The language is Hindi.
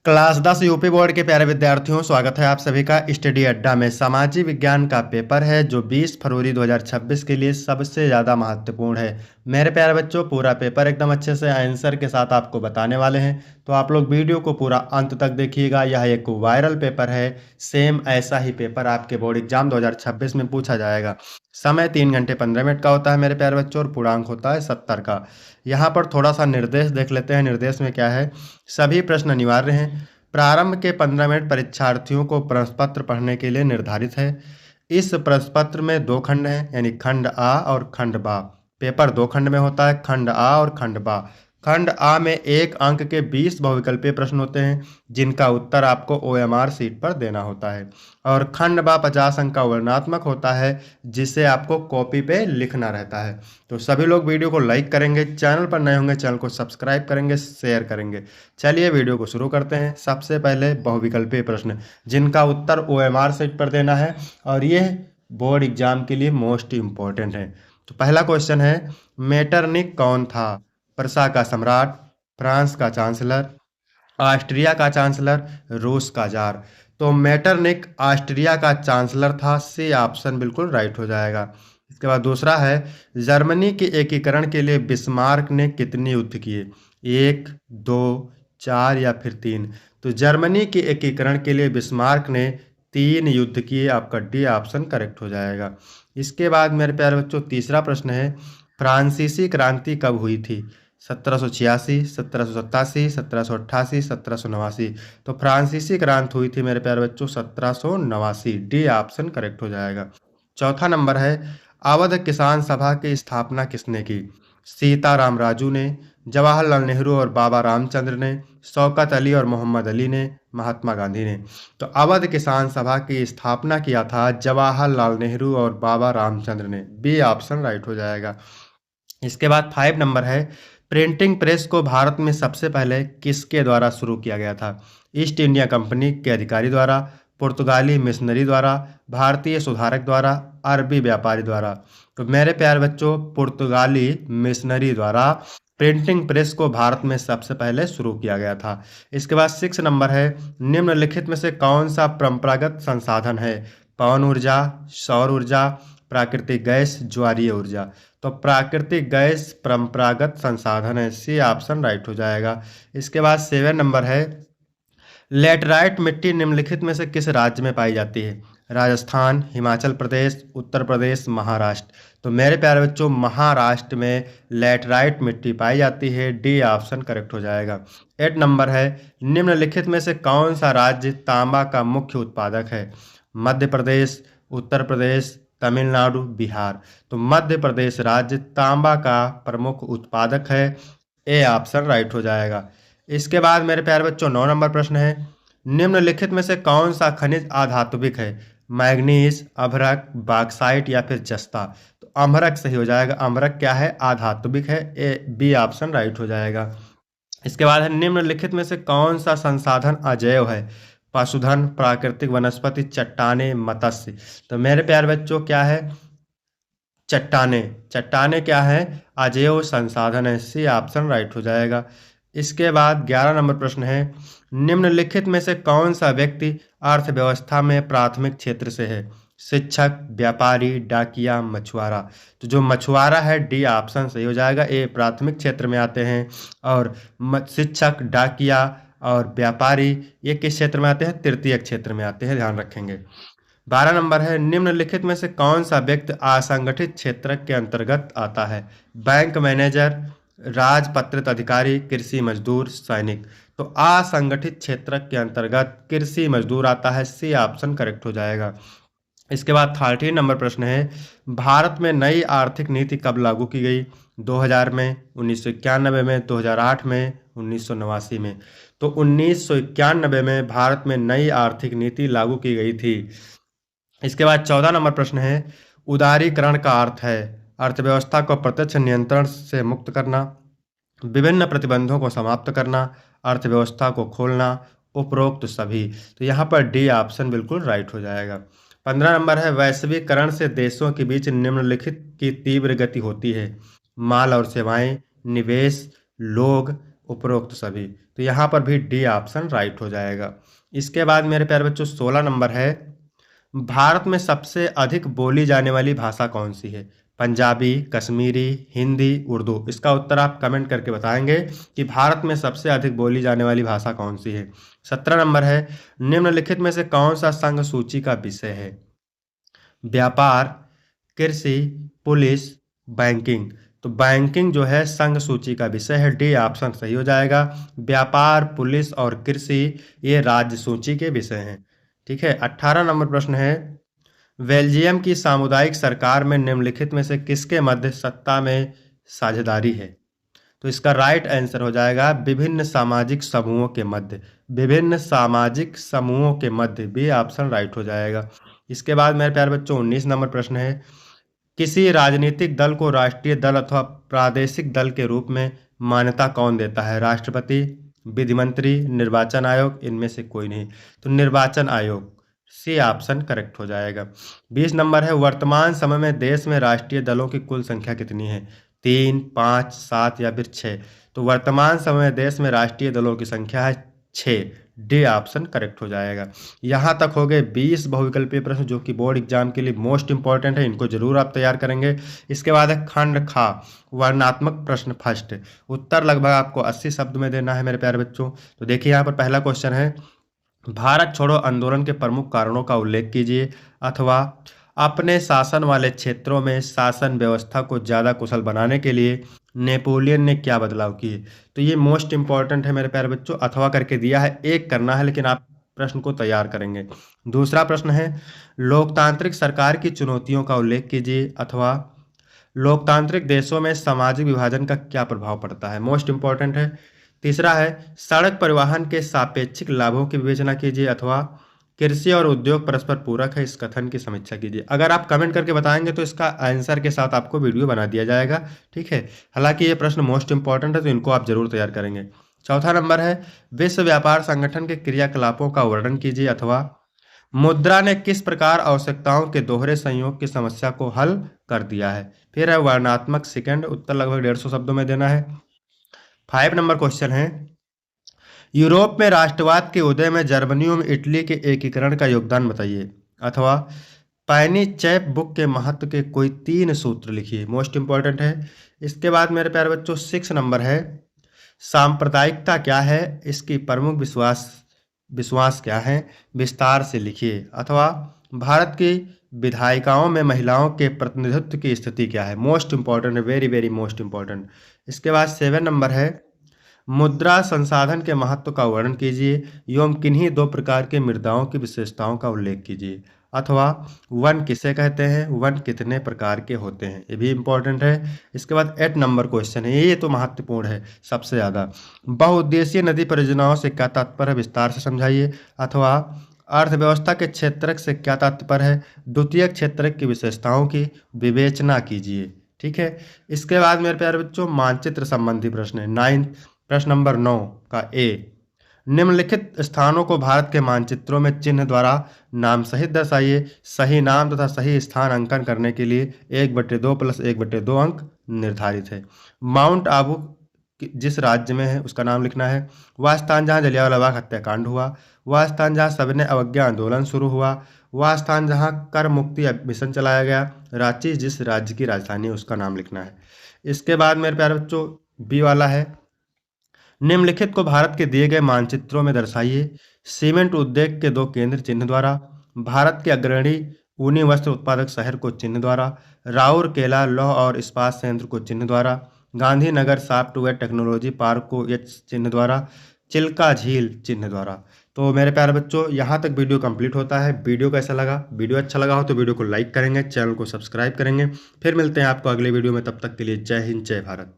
क्लास 10 यूपी बोर्ड के प्यारे विद्यार्थियों, स्वागत है आप सभी का स्टडी अड्डा में। सामाजिक विज्ञान का पेपर है जो 20 फरवरी 2026 के लिए सबसे ज़्यादा महत्वपूर्ण है। मेरे प्यारे बच्चों, पूरा पेपर एकदम अच्छे से आंसर के साथ आपको बताने वाले हैं, तो आप लोग वीडियो को पूरा अंत तक देखिएगा। यह एक वायरल पेपर है, सेम ऐसा ही पेपर आपके बोर्ड एग्जाम 2026 में पूछा जाएगा। समय 3 घंटे 15 मिनट का होता है मेरे प्यारे बच्चों, और पूर्णांक होता है 70 का। यहाँ पर थोड़ा सा निर्देश देख लेते हैं। निर्देश में क्या है, सभी प्रश्न अनिवार्य हैं। प्रारंभ के 15 मिनट परीक्षार्थियों को प्रश्न पत्र पढ़ने के लिए निर्धारित है। इस प्रश्न पत्र में 2 खंड हैं, यानी खंड आ और खंड बा। पेपर 2 खंड में होता है, खंड आ और खंड बा। खंड आ में 1 अंक के 20 बहुविकल्पीय प्रश्न होते हैं, जिनका उत्तर आपको ओएमआर शीट पर देना होता है। और खंड बा 50 अंक का वर्णनात्मक होता है, जिसे आपको कॉपी पे लिखना रहता है। तो सभी लोग वीडियो को लाइक करेंगे, चैनल पर नए होंगे चैनल को सब्सक्राइब करेंगे, शेयर करेंगे। चलिए वीडियो को शुरू करते हैं। सबसे पहले बहुविकल्पीय प्रश्न, जिनका उत्तर ओएमआर शीट पर देना है, और ये बोर्ड एग्जाम के लिए मोस्ट इम्पोर्टेंट है। तो पहला क्वेश्चन है, मेटरनिक कौन था? प्रसा का सम्राट, फ्रांस का चांसलर, ऑस्ट्रिया का चांसलर, रूस का जार। तो मेटरनिक ऑस्ट्रिया का चांसलर था, सी ऑप्शन बिल्कुल राइट हो जाएगा। इसके बाद दूसरा है, जर्मनी के एकीकरण के लिए बिस्मार्क ने कितने युद्ध किए? 1, 2, 4 या फिर 3? तो जर्मनी के एकीकरण के लिए बिस्मार्क ने 3 युद्ध किए। आपका डी ऑप्शन करेक्ट हो जाएगा। इसके बाद मेरे प्यारे बच्चों, तीसरा प्रश्न है, फ्रांसीसी क्रांति कब हुई थी? 1786, 1787, 1788, 1789? तो फ्रांसीसी क्रांति हुई थी मेरे प्यारे बच्चों 1789। डी ऑप्शन करेक्ट हो जाएगा। चौथा नंबर है, अवध किसान सभा की स्थापना किसने की? सीताराम राजू ने, जवाहरलाल नेहरू और बाबा रामचंद्र ने, शौकत अली और मोहम्मद अली ने, महात्मा गांधी ने? तो अवध किसान सभा की स्थापना किया था जवाहरलाल नेहरू और बाबा रामचंद्र ने। बी ऑप्शन राइट हो जाएगा। इसके बाद 5 नंबर है, प्रिंटिंग प्रेस को भारत में सबसे पहले किसके द्वारा शुरू किया गया था? ईस्ट इंडिया कंपनी के अधिकारी द्वारा, पुर्तगाली मिशनरी द्वारा, भारतीय सुधारक द्वारा, अरबी व्यापारी द्वारा? तो मेरे प्यारे बच्चों, पुर्तगाली मिशनरी द्वारा प्रिंटिंग प्रेस को भारत में सबसे पहले शुरू किया गया था। इसके बाद 6 नंबर है, निम्नलिखित में से कौन सा परंपरागत संसाधन है? पवन ऊर्जा, सौर ऊर्जा, प्राकृतिक गैस, ज्वारीय ऊर्जा? तो प्राकृतिक गैस परंपरागत संसाधन है, सी ऑप्शन राइट हो जाएगा। इसके बाद 7 नंबर है, लेटराइट मिट्टी निम्नलिखित में से किस राज्य में पाई जाती है? राजस्थान, हिमाचल प्रदेश, उत्तर प्रदेश, महाराष्ट्र? तो मेरे प्यारे बच्चों, महाराष्ट्र में लेटराइट मिट्टी पाई जाती है। डी ऑप्शन करेक्ट हो जाएगा। 8 नंबर है, निम्नलिखित में से कौन सा राज्य तांबा का मुख्य उत्पादक है? मध्य प्रदेश, उत्तर प्रदेश, तमिलनाडु, बिहार? तो मध्य प्रदेश राज्य तांबा का प्रमुख उत्पादक है। ए ऑप्शन राइट हो जाएगा। इसके बाद मेरे प्यारे बच्चों, 9 नंबर प्रश्न है, निम्नलिखित में से कौन सा खनिज अधातुविक है? मैग्नीज, अभ्रक, बॉक्साइट या फिर जस्ता? तो अम्रक सही हो जाएगा। अम्रक क्या है? अधातुविक है। ए बी ऑप्शन राइट हो जाएगा। इसके बाद है, निम्नलिखित में से कौन सा संसाधन अजैव है? पशुधन, प्राकृतिक वनस्पति, चट्टाने, मत्स्य? तो मेरे प्यारे बच्चों, क्या है? चट्टाने। चट्टाने क्या है? अजैव संसाधन है। सी ऑप्शन राइट हो जाएगा। इसके बाद 11 नंबर प्रश्न है, निम्नलिखित में से कौन सा व्यक्ति अर्थव्यवस्था में प्राथमिक क्षेत्र से है? शिक्षक, व्यापारी, डाकिया, मछुआरा? तो जो मछुआरा है, डी ऑप्शन सही हो जाएगा। ए प्राथमिक क्षेत्र में आते हैं, और शिक्षक, डाकिया और व्यापारी ये किस क्षेत्र में आते हैं? तृतीय क्षेत्र में आते हैं, ध्यान रखेंगे। 12 नंबर है, निम्नलिखित में से कौन सा व्यक्ति असंगठित क्षेत्र के अंतर्गत आता है? बैंक मैनेजर, राजपत्रित अधिकारी, कृषि मजदूर, सैनिक? तो असंगठित क्षेत्र के अंतर्गत कृषि मजदूर आता है। सी ऑप्शन करेक्ट हो जाएगा। इसके बाद 13 नंबर प्रश्न है, भारत में नई आर्थिक नीति कब लागू की गई? 2000 में, 1991 में, 2008 में, 1989 में? तो 1991 में भारत में नई आर्थिक नीति लागू की गई थी। इसके बाद 14 नंबर प्रश्न है, उदारीकरण का अर्थ है अर्थव्यवस्था को प्रत्यक्ष नियंत्रण से मुक्त करना, विभिन्न प्रतिबंधों को समाप्त करना, अर्थव्यवस्था को खोलना, उपरोक्त सभी? तो यहाँ पर डी ऑप्शन बिल्कुल राइट हो जाएगा। 15 नंबर है, वैश्वीकरण से देशों के बीच निम्नलिखित की तीव्र गति होती है? माल और सेवाएं, निवेश, लोग, उपरोक्त सभी? तो यहाँ पर भी डी ऑप्शन राइट हो जाएगा। इसके बाद मेरे प्यारे बच्चों 16 नंबर है, भारत में सबसे अधिक बोली जाने वाली भाषा कौन सी है? पंजाबी, कश्मीरी, हिंदी, उर्दू। इसका उत्तर आप कमेंट करके बताएंगे कि भारत में सबसे अधिक बोली जाने वाली भाषा कौन सी है। 17 नंबर है, निम्नलिखित में से कौन सा संघ सूची का विषय है? व्यापार, कृषि, पुलिस, बैंकिंग। तो बैंकिंग जो है संघ सूची का विषय है, डी ऑप्शन सही हो जाएगा। व्यापार, पुलिस और कृषि ये राज्य सूची के विषय हैं। ठीक है। 18 नंबर प्रश्न है, बेल्जियम की सामुदायिक सरकार में निम्नलिखित में से किसके मध्य सत्ता में साझेदारी है? तो इसका राइट आंसर हो जाएगा विभिन्न सामाजिक समूहों के मध्य, विभिन्न सामाजिक समूहों के मध्य, बी ऑप्शन राइट हो जाएगा। इसके बाद मेरे प्यारे बच्चों 19 नंबर प्रश्न है, किसी राजनीतिक दल को राष्ट्रीय दल अथवा प्रादेशिक दल के रूप में मान्यता कौन देता है? राष्ट्रपति, विधि मंत्री, निर्वाचन आयोग, इनमें से कोई नहीं। तो निर्वाचन आयोग, सी ऑप्शन करेक्ट हो जाएगा। 20 नंबर है, वर्तमान समय में देश में राष्ट्रीय दलों की कुल संख्या कितनी है? 3, 5, 7 या फिर 6। तो वर्तमान समय में देश में राष्ट्रीय दलों की संख्या है 6, डी ऑप्शन करेक्ट हो जाएगा। यहाँ तक हो गए 20 बहुविकल्पीय प्रश्न जो कि बोर्ड एग्जाम के लिए मोस्ट इंपॉर्टेंट है, इनको जरूर आप तैयार करेंगे। इसके बाद है खंड खा, वर्णात्मक प्रश्न फर्स्ट। उत्तर लगभग आपको 80 शब्द में देना है मेरे प्यारे बच्चों। तो देखिए यहाँ पर पहला क्वेश्चन है, भारत छोड़ो आंदोलन के प्रमुख कारणों का उल्लेख कीजिए, अथवा अपने शासन वाले क्षेत्रों में शासन व्यवस्था को ज़्यादा कुशल बनाने के लिए नेपोलियन ने क्या बदलाव किए? तो ये मोस्ट इंपॉर्टेंट है मेरे प्यारे बच्चों, अथवा करके दिया है, एक करना है लेकिन आप प्रश्न को तैयार करेंगे। दूसरा प्रश्न है, लोकतांत्रिक सरकार की चुनौतियों का उल्लेख कीजिए, अथवा लोकतांत्रिक देशों में सामाजिक विभाजन का क्या प्रभाव पड़ता है? मोस्ट इंपॉर्टेंट है। तीसरा है, सड़क परिवहन के सापेक्षिक लाभों की विवेचना कीजिए, अथवा कृषि और उद्योग परस्पर पूरक है, इस कथन की समीक्षा कीजिए। अगर आप कमेंट करके बताएंगे तो इसका आंसर के साथ आपको वीडियो बना दिया जाएगा। ठीक है। हालांकि ये प्रश्न मोस्ट इंपॉर्टेंट है तो इनको आप जरूर तैयार करेंगे। चौथा नंबर है, विश्व व्यापार संगठन के क्रियाकलापों का वर्णन कीजिए, अथवा मुद्रा ने किस प्रकार आवश्यकताओं के दोहरे संयोग की समस्या को हल कर दिया है? फिर है वर्णात्मक सेकंड, उत्तर लगभग 150 शब्दों में देना है। 5 नंबर क्वेश्चन है, यूरोप में राष्ट्रवाद के उदय में जर्मनी में इटली के एकीकरण का योगदान बताइए, अथवा पैनी चैप बुक के महत्व के कोई 3 सूत्र लिखिए। मोस्ट इंपॉर्टेंट है। इसके बाद मेरे प्यारे बच्चों 6 नंबर है, सांप्रदायिकता क्या है, इसकी प्रमुख विश्वास क्या है, विस्तार से लिखिए, अथवा भारत की विधायिकाओं में महिलाओं के प्रतिनिधित्व की स्थिति क्या है? मोस्ट इंपॉर्टेंट है, वेरी वेरी मोस्ट इंपॉर्टेंट। इसके बाद 7 नंबर है, मुद्रा संसाधन के महत्व का वर्णन कीजिए एवं किन्हीं 2 प्रकार के मृदाओं की विशेषताओं का उल्लेख कीजिए, अथवा वन किसे कहते हैं, वन कितने प्रकार के होते हैं, ये भी इंपॉर्टेंट है। इसके बाद 8 नंबर क्वेश्चन है, ये तो महत्वपूर्ण है सबसे ज़्यादा, बहुउद्देशीय नदी परियोजनाओं से क्या तात्पर्य है, विस्तार से समझाइए, अथवा अर्थव्यवस्था के क्षेत्रक से क्या तात्पर्य है, द्वितीयक क्षेत्रक की विशेषताओं की विवेचना कीजिए। ठीक है। इसके बाद मेरे प्यारे बच्चों मानचित्र संबंधी प्रश्न है। 9 प्रश्न नंबर 9 का ए, निम्नलिखित स्थानों को भारत के मानचित्रों में चिन्ह द्वारा नाम सहित दर्शाइए। सही नाम तथा सही स्थान अंकन करने के लिए 1/2 + 1/2 अंक निर्धारित है। माउंट आबू जिस राज्य में है उसका नाम लिखना है। वह स्थान जहाँ जलियांवाला बाग हत्याकांड हुआ, वह स्थान जहाँ सविनय अवज्ञा आंदोलन शुरू हुआ, वह स्थान जहाँ कर मुक्ति मिशन चलाया गया। रांची जिस राज्य की राजधानी है उसका नाम लिखना है। इसके बाद मेरे प्यारे बच्चों बी वाला है, निम्नलिखित को भारत के दिए गए मानचित्रों में दर्शाइए। सीमेंट उद्योग के 2 केंद्र चिन्ह द्वारा, भारत के अग्रणी ऊनी वस्त्र उत्पादक शहर को चिन्ह द्वारा, राउरकेला लौह और इस्पात संयंत्र को चिन्ह द्वारा, गांधीनगर सॉफ्टवेयर टेक्नोलॉजी पार्क को एच चिन्ह द्वारा, चिल्का झील चिन्ह द्वारा। तो मेरे प्यारे बच्चों यहाँ तक वीडियो कंप्लीट होता है। वीडियो कैसा लगा? वीडियो अच्छा लगा हो तो वीडियो को लाइक करेंगे, चैनल को सब्सक्राइब करेंगे। फिर मिलते हैं आपको अगले वीडियो में, तब तक के लिए जय हिंद, जय भारत।